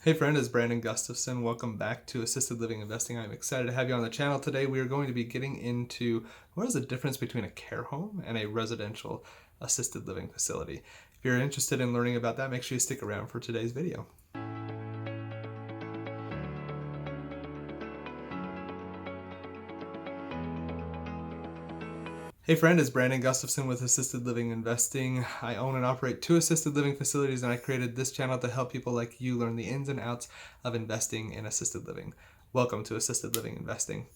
Hey friend, it's Brandon Gustafson. Welcome back to Assisted Living Investing. I'm excited to have you on the channel today. We are going to be getting into what is the difference between a care home and a residential assisted living facility. If you're interested in learning about that, make sure you stick around for today's video. Hey friend, it's Brandon Gustafson with Assisted Living Investing. I own and operate 2 assisted living facilities, and I created this channel to help people like you learn the ins and outs of investing in assisted living. Welcome to Assisted Living Investing.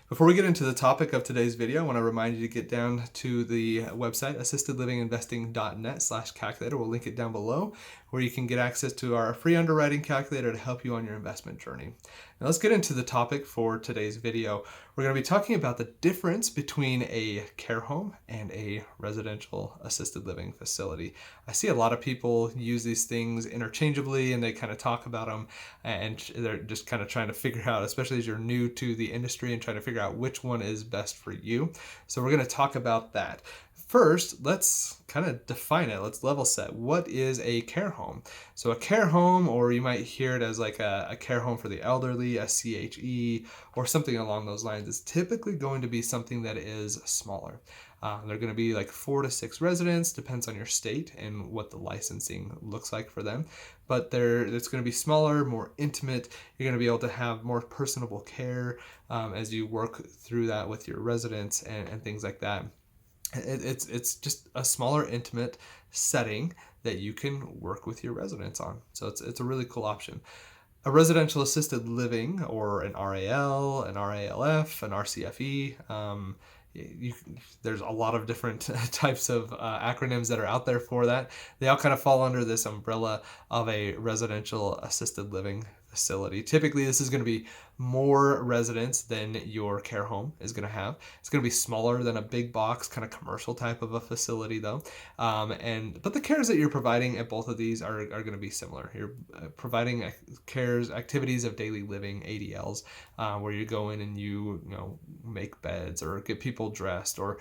Before we get into the topic of today's video, I want to remind you to get down to the website assistedlivinginvesting.net/calculator. We'll link it down below, where you can get access to our free underwriting calculator to help you on your investment journey. Now let's get into the topic for today's video. We're going to be talking about the difference between a care home and a residential assisted living facility. I see a lot of people use these things interchangeably, and they kind of talk about them, and they're just kind of trying to figure out, especially as you're new to the industry, and trying to figure out which one is best for you. So we're going to talk about that. First, let's kind of define it. Let's level set. What is a care home? So a care home, or you might hear it as like a care home for the elderly, a CHE, or something along those lines, is typically going to be something that is smaller. They're going to be like 4 to 6 residents, depends on your state and what the licensing looks like for them. But it's going to be smaller, more intimate. You're going to be able to have more personable care as you work through that with your residents and things like that. It's just a smaller, intimate setting that you can work with your residents on. So it's a really cool option. A residential assisted living, or an RAL, an RALF, an RCFE, there's a lot of different types of acronyms that are out there for that. They all kind of fall under this umbrella of a residential assisted living facility. Typically, this is going to be more residents than your care home is going to have. It's going to be smaller than a big box kind of commercial type of a facility, though. But the cares that you're providing at both of these are going to be similar. You're providing cares, activities of daily living, ADLs, where you go in and you make beds, or get people dressed, or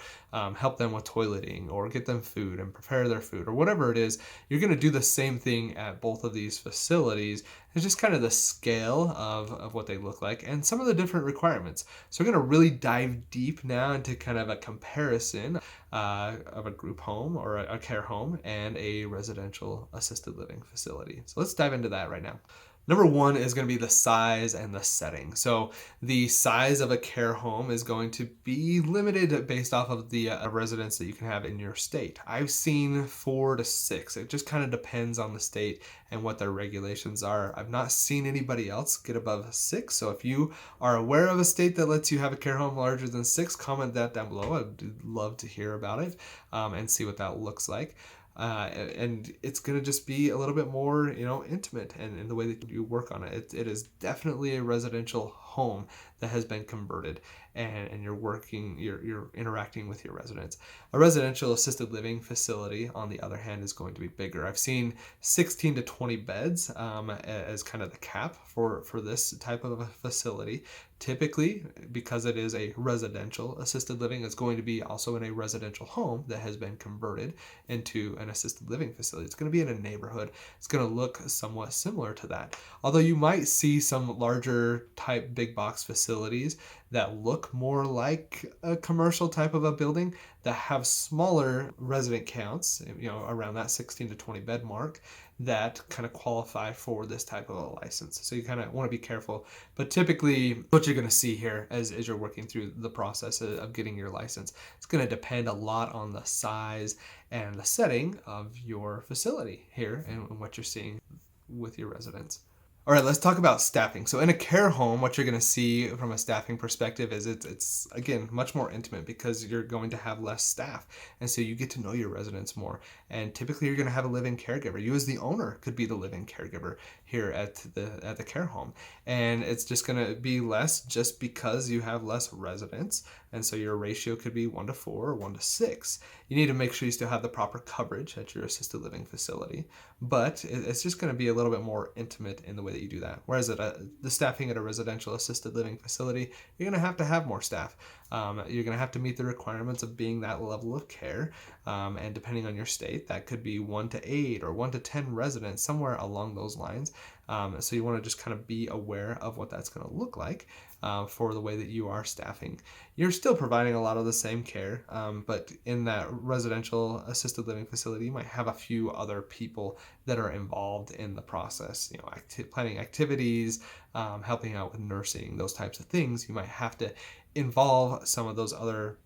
help them with toileting, or get them food and prepare their food, or whatever it is. You're going to do the same thing at both of these facilities. It's just kind of the scale of what they look like and some of the different requirements. So we're going to really dive deep now into kind of a comparison of a group home or a care home and a residential assisted living facility. So let's dive into that right now. Number one is going to be the size and the setting. So the size of a care home is going to be limited based off of the residents that you can have in your state. I've seen 4 to 6. It just kind of depends on the state and what their regulations are. I've not seen anybody else get above 6. So if you are aware of a state that lets you have a care home larger than 6, comment that down below. I'd love to hear about it and see what that looks like. And it's going to just be a little bit more, intimate and in the way that you work on it. It is definitely a residential home that has been converted, and you're interacting with your residents. A residential assisted living facility, on the other hand, is going to be bigger. I've seen 16 to 20 beds as kind of the cap for this type of a facility. Typically, because it is a residential assisted living, it's going to be also in a residential home that has been converted into an assisted living facility. It's going to be in a neighborhood. It's going to look somewhat similar to that. Although you might see some larger type big box facilities that look more like a commercial type of a building that have smaller resident counts, around that 16 to 20 bed mark, that kind of qualify for this type of a license. So you kind of want to be careful. But typically, what you're going to see here as you're working through the process of getting your license, it's going to depend a lot on the size and the setting of your facility here and what you're seeing with your residents. All right, let's talk about staffing. So in a care home, what you're going to see from a staffing perspective is it's again, much more intimate because you're going to have less staff. And so you get to know your residents more. And typically you're going to have a live-in caregiver. You as the owner could be the live-in caregiver here at the care home. And it's just going to be less just because you have less residents. And so your ratio could be 1 to 4 or 1 to 6. You need to make sure you still have the proper coverage at your assisted living facility. But it's just going to be a little bit more intimate in the way that you do that. Whereas the staffing at a residential assisted living facility, you're going to have more staff. You're going to have to meet the requirements of being that level of care. And depending on your state, that could be 1 to 8 or 1 to 10 residents, somewhere along those lines. So you want to just kind of be aware of what that's going to look like for the way that you are staffing. You're still providing a lot of the same care, but in that residential assisted living facility, you might have a few other people that are involved in the process. Planning activities, helping out with nursing, those types of things. You might have to involve some of those other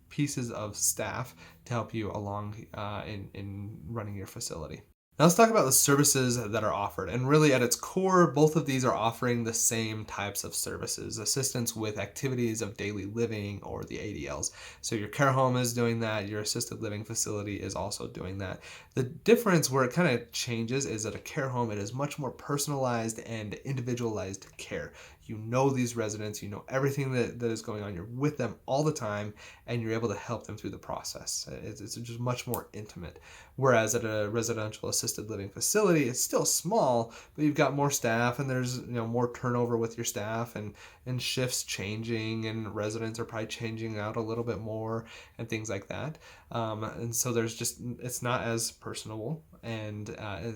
pieces of staff to help you along in running your facility. Now let's talk about the services that are offered. And really at its core, both of these are offering the same types of services, assistance with activities of daily living or the ADLs. So your care home is doing that, your assisted living facility is also doing that. The difference where it kind of changes is at a care home, it is much more personalized and individualized care. You know these residents, you know everything that is going on. You're with them all the time and you're able to help them through the process. It's just much more intimate. Whereas at a residential assisted living facility, it's still small, but you've got more staff and there's more turnover with your staff and shifts changing and residents are probably changing out a little bit more and things like that. And so it's not as personable and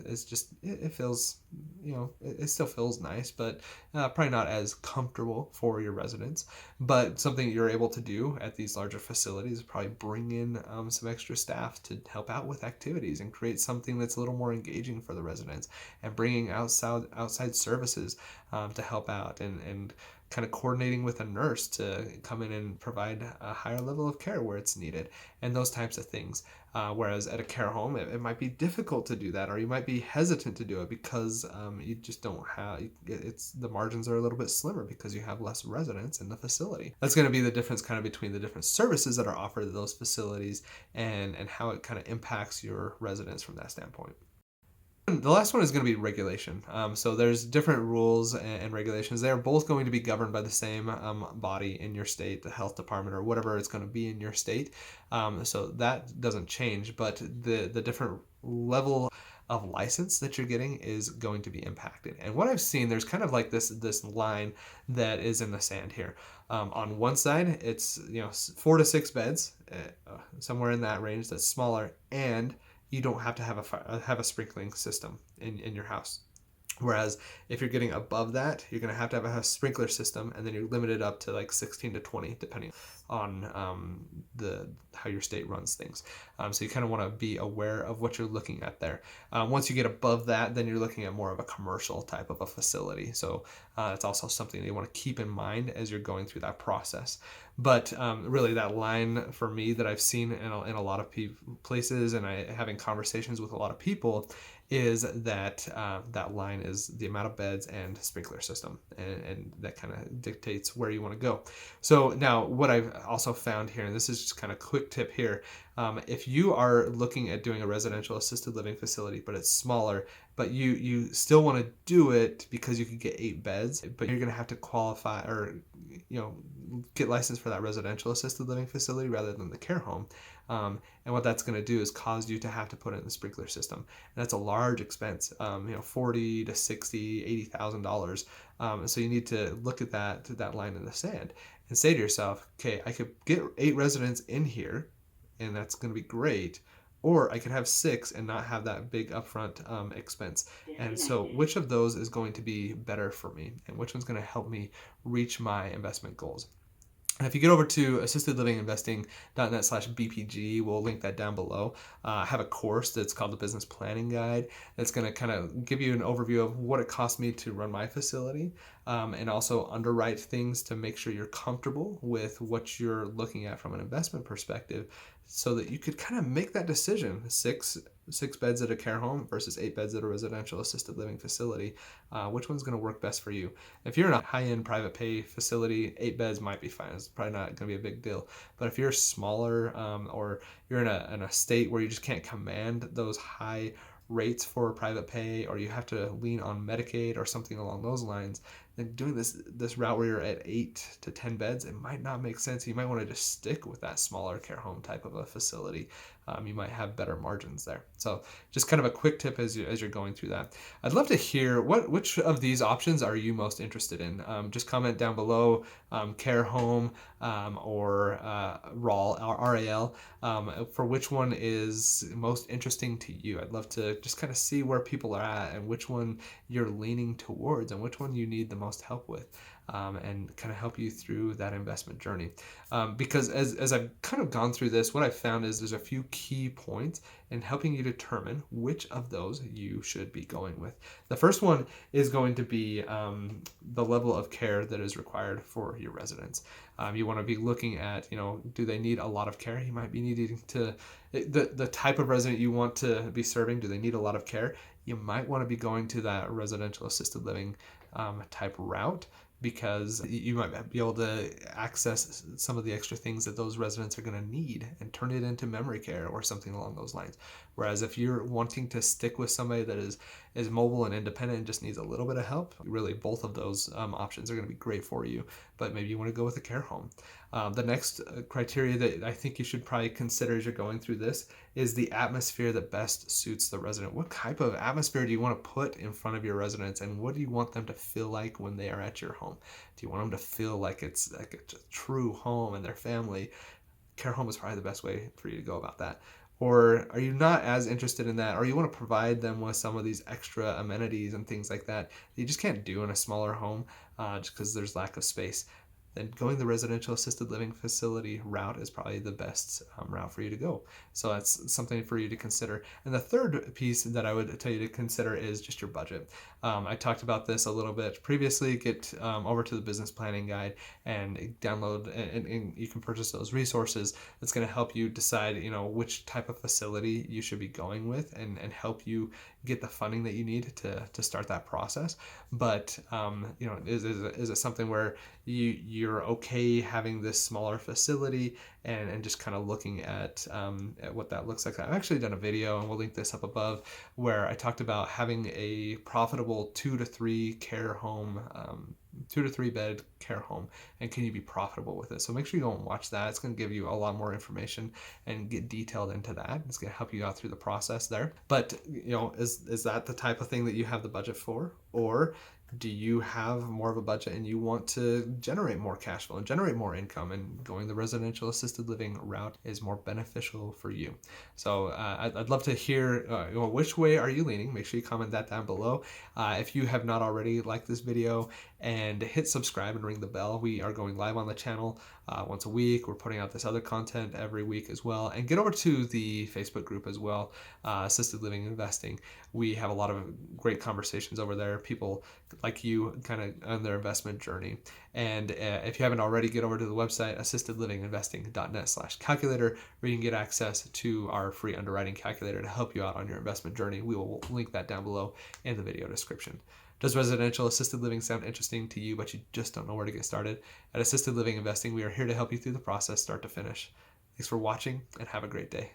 it's just it feels it still feels nice, but probably not as comfortable for your residents. But something you're able to do at these larger facilities is probably bring in some extra staff to help out with activities and create something that's a little more engaging for the residents, and bringing outside services to help out and kind of coordinating with a nurse to come in and provide a higher level of care where it's needed, and those types of things. Whereas at a care home, it might be difficult to do that, or you might be hesitant to do it because you just don't have, the margins are a little bit slimmer because you have less residents in the facility. That's going to be the difference kind of between the different services that are offered at those facilities and how it kind of impacts your residents from that standpoint. The last one is going to be regulation. So there's different rules and regulations. They are both going to be governed by the same body in your state, the health department or whatever it's going to be in your state. So that doesn't change, but the different level of license that you're getting is going to be impacted. And what I've seen, there's kind of like this line that is in the sand here. On one side, it's 4 to 6 beds, somewhere in that range. That's smaller, and you don't have to have a sprinkling system in your house. Whereas if you're getting above that, you're going to have a sprinkler system, and then you're limited up to like 16 to 20, depending on how your state runs things. So you kind of want to be aware of what you're looking at there. Once you get above that, then you're looking at more of a commercial type of a facility. So it's also something that you want to keep in mind as you're going through that process. But really, that line for me that I've seen in a lot of places, and having conversations with a lot of people, is that that line is the amount of beds and sprinkler system, and that kind of dictates where you want to go. So now what I've also found here, and this is just kind of quick tip here, if you are looking at doing a residential assisted living facility, but it's smaller, but you still want to do it because you could get 8 beds, but you're going to have to qualify or get licensed for that residential assisted living facility rather than the care home. And what that's going to do is cause you to have to put in the sprinkler system, and that's a large expense. $40 to $60, $80,000. So you need to look at that line in the sand and say to yourself, okay, I could get 8 residents in here, and that's going to be great. Or I could have 6 and not have that big upfront expense. And so which of those is going to be better for me? And which one's going to help me reach my investment goals? And if you get over to assistedlivinginvesting.net/BPG, we'll link that down below. I have a course that's called the Business Planning Guide that's going to kind of give you an overview of what it costs me to run my facility, and also underwrite things to make sure you're comfortable with what you're looking at from an investment perspective, so that you could kind of make that decision. Six beds at a care home versus 8 beds at a residential assisted living facility. Which one's going to work best for you? If you're in a high-end private pay facility, 8 beds might be fine. It's probably not going to be a big deal. But if you're smaller, or you're in a state where you just can't command those high rates for private pay, or you have to lean on Medicaid or something along those lines, then doing this route where you're at 8 to 10 beds, it might not make sense. You might want to just stick with that smaller care home type of a facility. you might have better margins there. So just kind of a quick tip as you're going through that. I'd love to hear which of these options are you most interested in. Just comment down below, care home, or RAL, for which one is most interesting to you. I'd love to just kind of see where people are at and which one you're leaning towards and which one you need the most help with. And kind of help you through that investment journey. Because as I've kind of gone through this, what I've found is there's a few key points in helping you determine which of those you should be going with. The first one is going to be the level of care that is required for your residents. You want to be looking at, do they need a lot of care? You might be needing to, the type of resident you want to be serving, do they need a lot of care? You might want to be going to that residential assisted living type route, because you might be able to access some of the extra things that those residents are going to need and turn it into memory care or something along those lines. Whereas if you're wanting to stick with somebody that is mobile and independent and just needs a little bit of help, really both of those options are going to be great for you. But maybe you want to go with a care home. The next criteria that I think you should probably consider as you're going through this is the atmosphere that best suits the resident. What type of atmosphere do you want to put in front of your residents, and what do you want them to feel like when they are at your home? Do you want them to feel like it's like a true home and their family? Care home is probably the best way for you to go about that. Or are you not as interested in that, or you want to provide them with some of these extra amenities and things like that you just can't do in a smaller home just because there's lack of space? Then going the residential assisted living facility route is probably the best route for you to go. So that's something for you to consider. And the third piece that I would tell you to consider is just your budget. I talked about this a little bit previously. Get over to the business planning guide and download, and you can purchase those resources. That's going to help you decide, which type of facility you should be going with, and help you get the funding that you need to start that process. But is it something where you're okay having this smaller facility and just kind of looking at what that looks like? I've actually done a video, and we'll link this up above, where I talked about having a profitable 2 to 3 care home, 2 to 3 bed care home, and can you be profitable with it? So make sure you go and watch that. It's going to give you a lot more information and get detailed into that. It's going to help you out through the process there. But is that the type of thing that you have the budget for? Or do you have more of a budget and you want to generate more cash flow and generate more income, and going the residential assisted living route is more beneficial for you? So I'd love to hear which way are you leaning. Make sure you comment that down below. If you have not already, like this video and hit subscribe and ring the bell. We are going live on the channel once a week. We're putting out this other content every week as well. And get over to the Facebook group as well, Assisted Living Investing. We have a lot of great conversations over there. People like you kind of on their investment journey. And if you haven't already, get over to the website, assistedlivinginvesting.net/calculator, where you can get access to our free underwriting calculator to help you out on your investment journey. We will link that down below in the video description. Does residential assisted living sound interesting to you, but you just don't know where to get started? At Assisted Living Investing, we are here to help you through the process, start to finish. Thanks for watching, and have a great day.